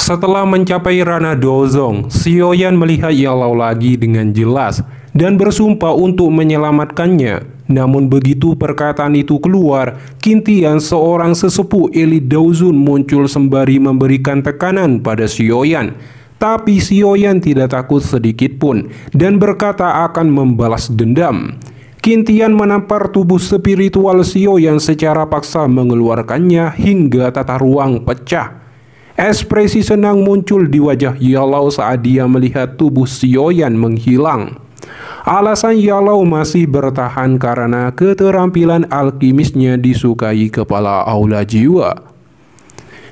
Setelah mencapai ranah Dozong, Xiaoyan melihat Yalao lagi dengan jelas dan bersumpah untuk menyelamatkannya. Namun begitu perkataan itu keluar, Qintian, seorang sesepuh elit Daozun, muncul sembari memberikan tekanan pada Xiaoyan. Tapi Xiaoyan tidak takut sedikit pun dan berkata akan membalas dendam. Qintian menampar tubuh spiritual Xiaoyan secara paksa, mengeluarkannya hingga tata ruang pecah. Ekspresi senang muncul di wajah Yalao saat dia melihat tubuh Xiaoyan menghilang. Alasan Yalao masih bertahan karena keterampilan alkimisnya disukai kepala aula jiwa.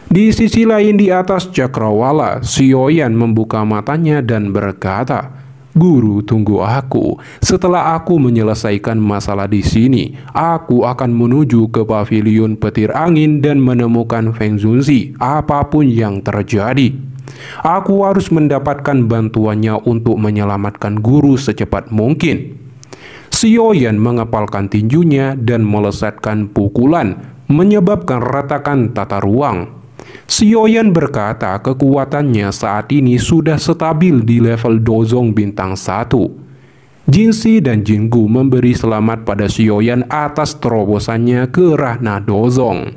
Di sisi lain, di atas cakrawala, Xiaoyan membuka matanya dan berkata, "Guru, tunggu aku. Setelah aku menyelesaikan masalah di sini, aku akan menuju ke pavilion petir angin dan menemukan Feng Zunzi apapun yang terjadi. Aku harus mendapatkan bantuannya untuk menyelamatkan guru secepat mungkin." Xiaoyan mengepalkan tinjunya dan melesatkan pukulan, menyebabkan retakan tata ruang. Xiaoyan berkata kekuatannya saat ini sudah stabil di level Dozong bintang 1. Jinshi dan Jinggu memberi selamat pada Xiaoyan atas terobosannya ke ranah Dozong.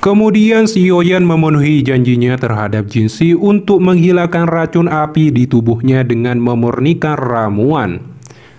Kemudian Xiaoyan memenuhi janjinya terhadap Jinshi untuk menghilangkan racun api di tubuhnya dengan memurnikan ramuan.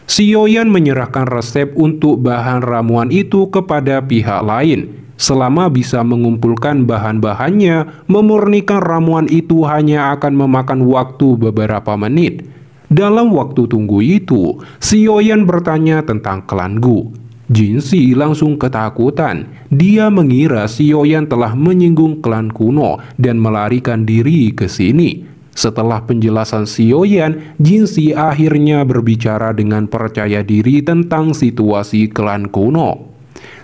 Xiaoyan menyerahkan resep untuk bahan ramuan itu kepada pihak lain. Selama bisa mengumpulkan bahan-bahannya, memurnikan ramuan itu hanya akan memakan waktu beberapa menit. Dalam waktu tunggu itu, Xiaoyan bertanya tentang klan Gu. Jinshi langsung ketakutan. Dia mengira Xiaoyan telah menyinggung klan kuno dan melarikan diri ke sini. Setelah penjelasan Xiaoyan, Jinshi akhirnya berbicara dengan percaya diri tentang situasi klan kuno.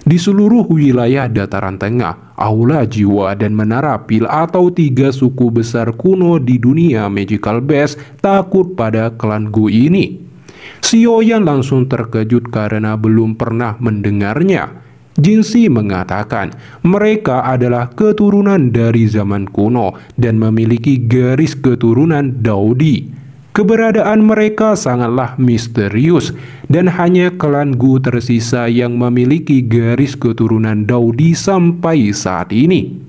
Di seluruh wilayah dataran tengah, aula jiwa dan menara pil atau 3 suku besar kuno di dunia Magical Base takut pada klan Gu ini. Xiaoyan langsung terkejut karena belum pernah mendengarnya. Jinshi mengatakan mereka adalah keturunan dari zaman kuno dan memiliki garis keturunan Daodi. Keberadaan mereka sangatlah misterius dan hanya klan Gu tersisa yang memiliki garis keturunan Daodi sampai saat ini.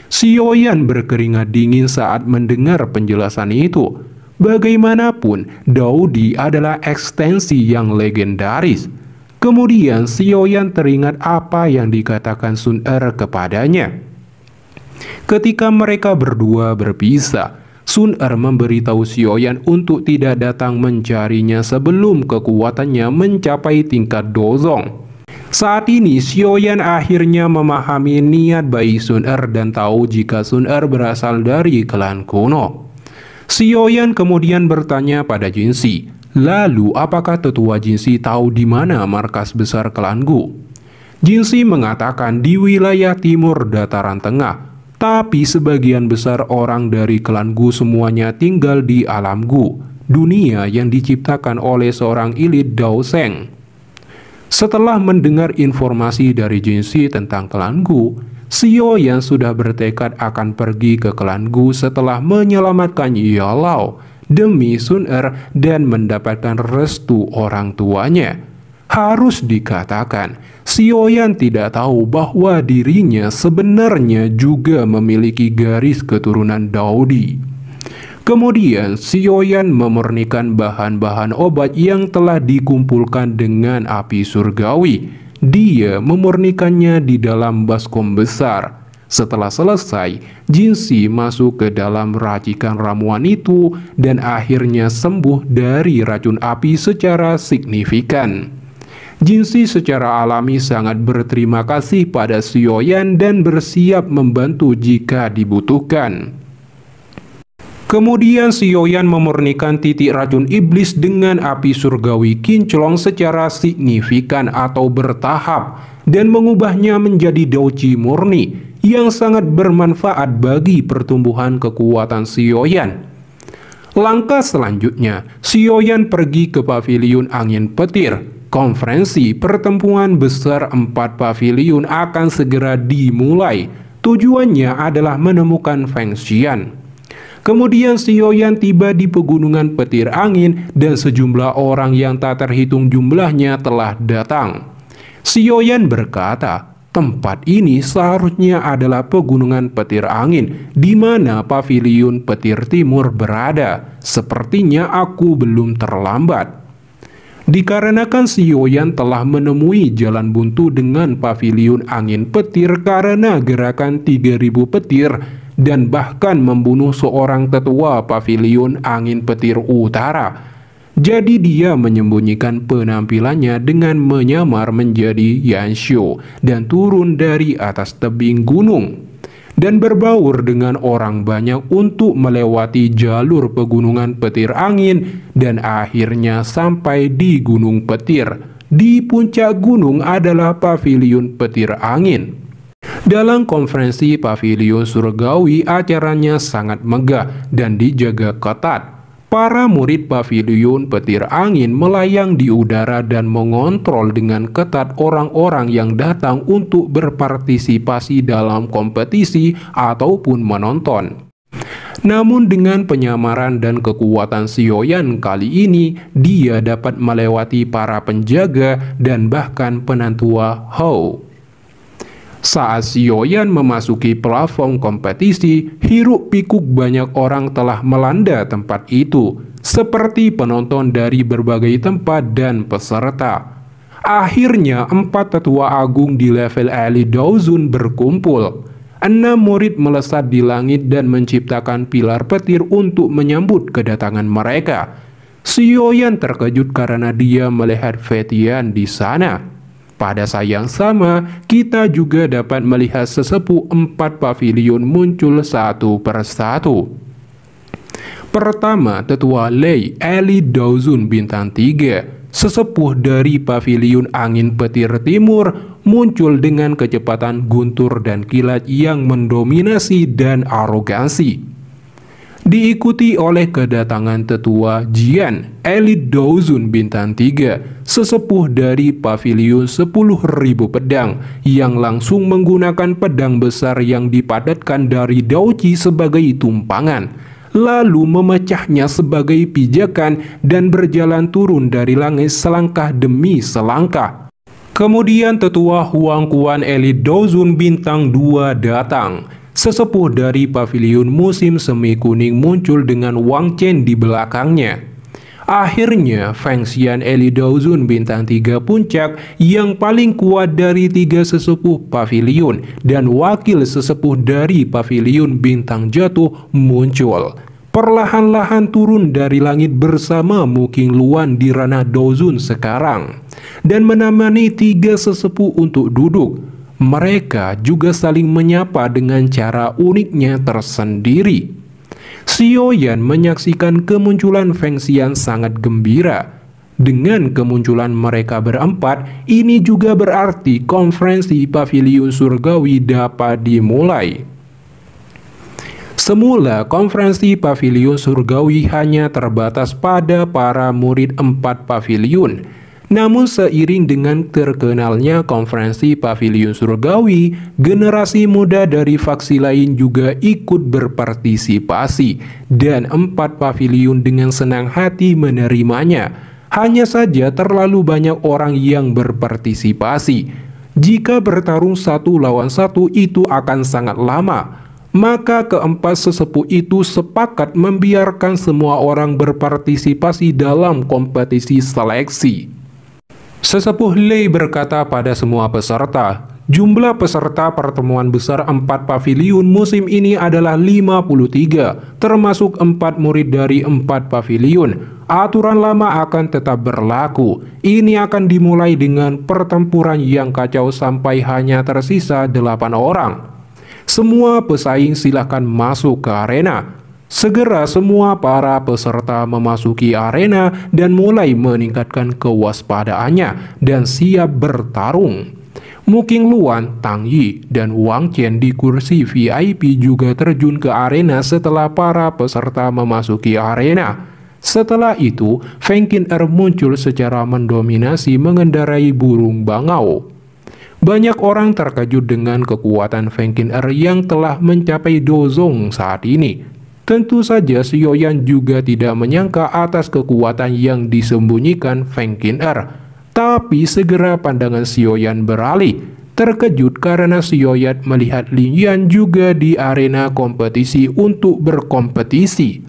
Xiaoyan berkeringat dingin saat mendengar penjelasan itu. Bagaimanapun, Daodi adalah ekstensi yang legendaris. Kemudian Xiaoyan teringat apa yang dikatakan Sun Er kepadanya. Ketika mereka berdua berpisah, Sun Er memberitahu Xiaoyan untuk tidak datang mencarinya sebelum kekuatannya mencapai tingkat Dozong. Saat ini Xiaoyan akhirnya memahami niat baik Sun Er dan tahu jika Sun Er berasal dari klan kuno. Xiaoyan kemudian bertanya pada Jinshi, "Lalu apakah tetua Jinshi tahu di mana markas besar klan Gu?" Jinshi mengatakan di wilayah timur dataran tengah. Tapi sebagian besar orang dari klan Gu semuanya tinggal di alam Gu, dunia yang diciptakan oleh seorang elit Dao Sheng. Setelah mendengar informasi dari Jinshi tentang klan Gu, Xiaoyan sudah bertekad akan pergi ke klan Gu setelah menyelamatkan Yalao demi Sun Er dan mendapatkan restu orang tuanya. Harus dikatakan, Xiaoyan tidak tahu bahwa dirinya sebenarnya juga memiliki garis keturunan Daodi. Kemudian Xiaoyan memurnikan bahan-bahan obat yang telah dikumpulkan dengan api surgawi. Dia memurnikannya di dalam baskom besar. Setelah selesai, Jinshi masuk ke dalam racikan ramuan itu dan akhirnya sembuh dari racun api secara signifikan. Jinshi secara alami sangat berterima kasih pada Xiaoyan dan bersiap membantu jika dibutuhkan. Kemudian Xiaoyan memurnikan titik racun iblis dengan api surgawi kinclong secara signifikan atau bertahap dan mengubahnya menjadi Daoji murni yang sangat bermanfaat bagi pertumbuhan kekuatan Xiaoyan. Langkah selanjutnya, Xiaoyan pergi ke pavilion angin petir. Konferensi pertemuan besar 4 pavilion akan segera dimulai. Tujuannya adalah menemukan Feng Xian. Kemudian Xiaoyan tiba di pegunungan petir angin dan sejumlah orang yang tak terhitung jumlahnya telah datang. Xiaoyan berkata, tempat ini seharusnya adalah pegunungan petir angin di mana paviliun petir timur berada. Sepertinya aku belum terlambat. Dikarenakan Xiaoyan telah menemui jalan buntu dengan paviliun angin petir karena gerakan 3000 petir dan bahkan membunuh seorang tetua paviliun angin petir utara. Jadi dia menyembunyikan penampilannya dengan menyamar menjadi Yanxiu dan turun dari atas tebing gunung dan berbaur dengan orang banyak untuk melewati jalur pegunungan petir angin dan akhirnya sampai di Gunung Petir. Di puncak gunung adalah paviliun petir angin. Dalam konferensi paviliun surgawi, acaranya sangat megah dan dijaga ketat. Para murid paviliun petir angin melayang di udara dan mengontrol dengan ketat orang-orang yang datang untuk berpartisipasi dalam kompetisi ataupun menonton. Namun dengan penyamaran dan kekuatan Xiaoyan kali ini, dia dapat melewati para penjaga dan bahkan penantua Hou. Saat Xiaoyan memasuki plafon kompetisi, hiruk-pikuk banyak orang telah melanda tempat itu, seperti penonton dari berbagai tempat dan peserta. Akhirnya, 4 tetua agung di level Elite Douzun berkumpul. 6 murid melesat di langit dan menciptakan pilar petir untuk menyambut kedatangan mereka. Xiaoyan terkejut karena dia melihat Fetian di sana. Pada saat yang sama, kita juga dapat melihat sesepuh 4 paviliun muncul satu persatu. Pertama, Tetua Lei, Elite Douzun Bintang 3, sesepuh dari paviliun angin petir timur, muncul dengan kecepatan guntur dan kilat yang mendominasi dan arogansi. Diikuti oleh kedatangan Tetua Jian, Elite Douzun Bintang 3, sesepuh dari paviliun 10.000 pedang yang langsung menggunakan pedang besar yang dipadatkan dari Daoqi sebagai tumpangan, lalu memecahnya sebagai pijakan dan berjalan turun dari langit selangkah demi selangkah. Kemudian Tetua Huang Quan Elite Douzun Bintang 2 datang. Sesepuh dari paviliun musim semi kuning muncul dengan Wang Chen di belakangnya. Akhirnya, Feng Xian Elite Douzun Bintang 3 puncak yang paling kuat dari 3 sesepuh paviliun dan wakil sesepuh dari paviliun bintang jatuh muncul. Perlahan-lahan turun dari langit bersama Mu Qingluan di ranah Douzun sekarang dan menemani 3 sesepuh untuk duduk. Mereka juga saling menyapa dengan cara uniknya tersendiri. Xiaoyan menyaksikan kemunculan Feng Xian sangat gembira. Dengan kemunculan mereka berempat, ini juga berarti konferensi paviliun surgawi dapat dimulai. Semula, konferensi paviliun surgawi hanya terbatas pada para murid 4 paviliun. Namun seiring dengan terkenalnya konferensi paviliun surgawi, generasi muda dari faksi lain juga ikut berpartisipasi dan 4 paviliun dengan senang hati menerimanya. Hanya saja terlalu banyak orang yang berpartisipasi. Jika bertarung 1 lawan 1 itu akan sangat lama. Maka keempat sesepuh itu sepakat membiarkan semua orang berpartisipasi dalam kompetisi seleksi. Sesepuh Lei berkata pada semua peserta, jumlah peserta pertemuan besar 4 paviliun musim ini adalah 53, termasuk 4 murid dari 4 paviliun. Aturan lama akan tetap berlaku. Ini akan dimulai dengan pertempuran yang kacau sampai hanya tersisa 8 orang. Semua pesaing silahkan masuk ke arena. Segera semua para peserta memasuki arena dan mulai meningkatkan kewaspadaannya dan siap bertarung. Mu Qingluan, Tang Yi, dan Wang Chen di kursi VIP juga terjun ke arena setelah para peserta memasuki arena. Setelah itu, Feng Qin'er muncul secara mendominasi mengendarai burung bangau. Banyak orang terkejut dengan kekuatan Feng Qin'er yang telah mencapai Dozong saat ini. Tentu saja Xiaoyan juga tidak menyangka atas kekuatan yang disembunyikan Feng Qin'er. Tapi segera pandangan Xiaoyan beralih. Terkejut karena Xiaoyan melihat Lin Yan juga di arena kompetisi untuk berkompetisi.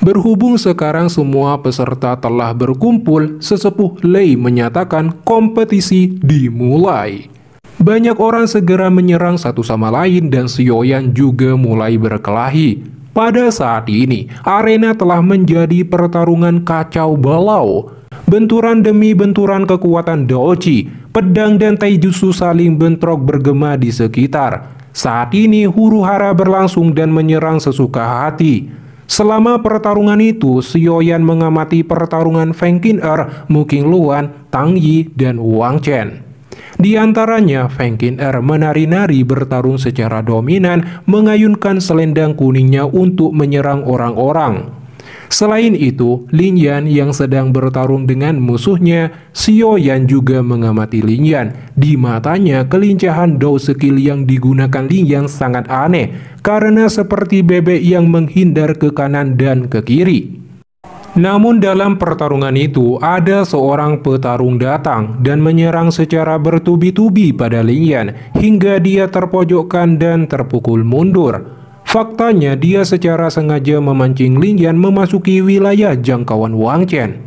Berhubung sekarang semua peserta telah berkumpul, sesepuh Lei menyatakan kompetisi dimulai. Banyak orang segera menyerang satu sama lain dan Xiaoyan juga mulai berkelahi. Pada saat ini, arena telah menjadi pertarungan kacau balau. Benturan demi benturan kekuatan Daoji, pedang dan taijutsu saling bentrok bergema di sekitar. Saat ini huru-hara berlangsung dan menyerang sesuka hati. Selama pertarungan itu, Xiaoyan mengamati pertarungan Feng Qin'er, Mu Qingluan, Tang Yi, dan Wang Chen. Di antaranya, Feng Qin'er menari-nari bertarung secara dominan, mengayunkan selendang kuningnya untuk menyerang orang-orang. Selain itu, Lin Yan yang sedang bertarung dengan musuhnya, Xiaoyan juga mengamati Lin Yan. Di matanya, kelincahan dao skill yang digunakan Lin Yan sangat aneh, karena seperti bebek yang menghindar ke kanan dan ke kiri. Namun dalam pertarungan itu, ada seorang petarung datang dan menyerang secara bertubi-tubi pada Lin Yan, hingga dia terpojokkan dan terpukul mundur. Faktanya, dia secara sengaja memancing Lin Yan memasuki wilayah jangkauan Wang Chen.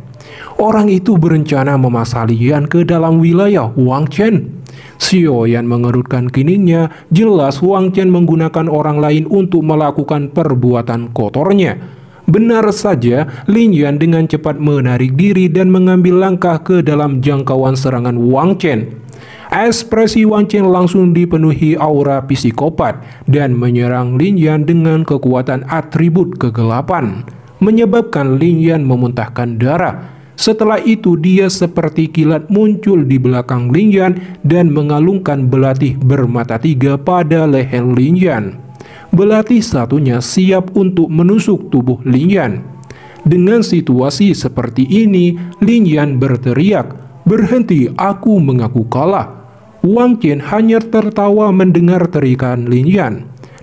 Orang itu berencana memasang Lin Yan ke dalam wilayah Wang Chen. Xiaoyan mengerutkan keningnya, jelas Wang Chen menggunakan orang lain untuk melakukan perbuatan kotornya. Benar saja, Lin Yan dengan cepat menarik diri dan mengambil langkah ke dalam jangkauan serangan Wang Chen. Ekspresi Wang Chen langsung dipenuhi aura psikopat dan menyerang Lin Yan dengan kekuatan atribut kegelapan, menyebabkan Lin Yan memuntahkan darah. Setelah itu dia seperti kilat muncul di belakang Lin Yan dan mengalungkan belatih bermata tiga pada leher Lin Yan. Belatih satunya siap untuk menusuk tubuh Lin Yan. Dengan situasi seperti ini, Lin Yan berteriak, "Berhenti, aku mengaku kalah." Wang Chen hanya tertawa mendengar teriakan Lin Yan.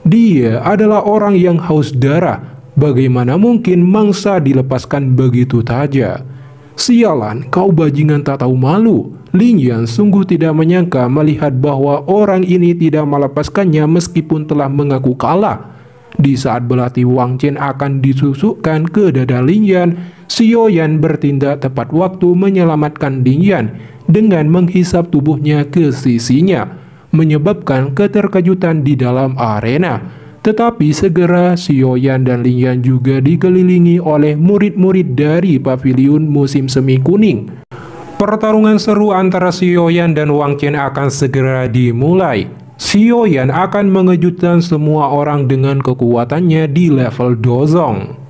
Dia adalah orang yang haus darah. Bagaimana mungkin mangsa dilepaskan begitu saja? Sialan, kau bajingan tak tahu malu. Lin Yan sungguh tidak menyangka melihat bahwa orang ini tidak melepaskannya meskipun telah mengaku kalah. Di saat belati Wang Chen akan disusukkan ke dada Lin Yan, Xiaoyan bertindak tepat waktu menyelamatkan Lin Yan dengan menghisap tubuhnya ke sisinya, menyebabkan keterkejutan di dalam arena. Tetapi segera Xiaoyan dan Lin Yan juga dikelilingi oleh murid-murid dari paviliun musim semi kuning. Pertarungan seru antara Xiaoyan dan Wang Chen akan segera dimulai. Xiaoyan akan mengejutkan semua orang dengan kekuatannya di level Dozong.